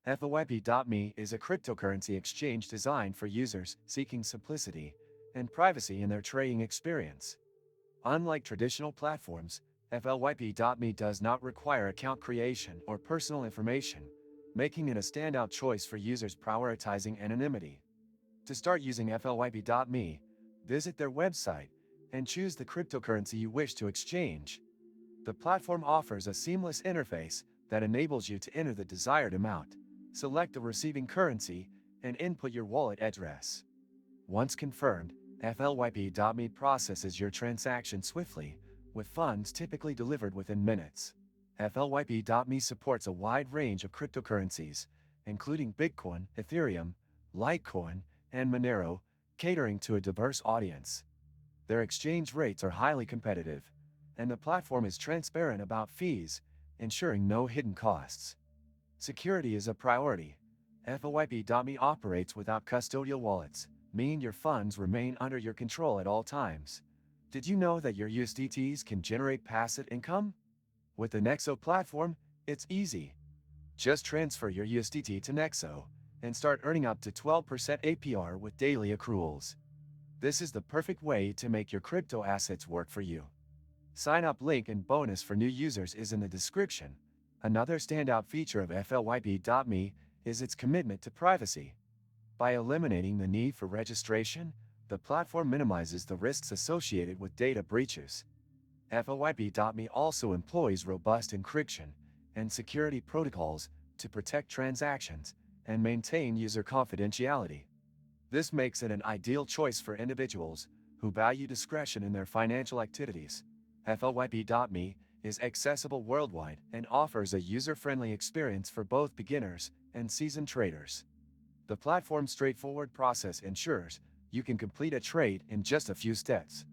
FOYP.me is a cryptocurrency exchange designed for users seeking simplicity and privacy in their trading experience. Unlike traditional platforms, FLYP.me does not require account creation or personal information, making it a standout choice for users prioritizing anonymity. To start using FLYP.me, visit their website and choose the cryptocurrency you wish to exchange. The platform offers a seamless interface that enables you to enter the desired amount, select the receiving currency, and input your wallet address. Once confirmed, FLYP.me processes your transaction swiftly, with funds typically delivered within minutes. FLYP.me supports a wide range of cryptocurrencies, including Bitcoin, Ethereum, Litecoin, and Monero, catering to a diverse audience. Their exchange rates are highly competitive, and the platform is transparent about fees, ensuring no hidden costs. Security is a priority. FOYP.me operates without custodial wallets, meaning your funds remain under your control at all times. Did you know that your USDTs can generate passive income? With the Nexo platform, it's easy. Just transfer your USDT to Nexo and start earning up to 12% APR with daily accruals. This is the perfect way to make your crypto assets work for you. Sign up link and bonus for new users is in the description. Another standout feature of FLYP.me is its commitment to privacy. By eliminating the need for registration, the platform minimizes the risks associated with data breaches. FLYP.me also employs robust encryption and security protocols to protect transactions and maintain user confidentiality. This makes it an ideal choice for individuals who value discretion in their financial activities. FLYP.me is accessible worldwide and offers a user-friendly experience for both beginners and seasoned traders. The platform's straightforward process ensures you can complete a trade in just a few steps.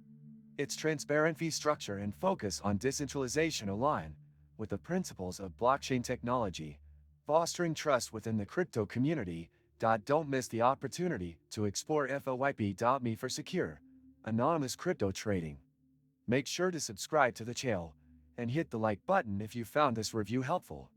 Its transparent fee structure and focus on decentralization align with the principles of blockchain technology, fostering trust within the crypto community. Don't miss the opportunity to explore FLYP.me for secure, anonymous crypto trading. Make sure to subscribe to the channel and hit the like button if you found this review helpful.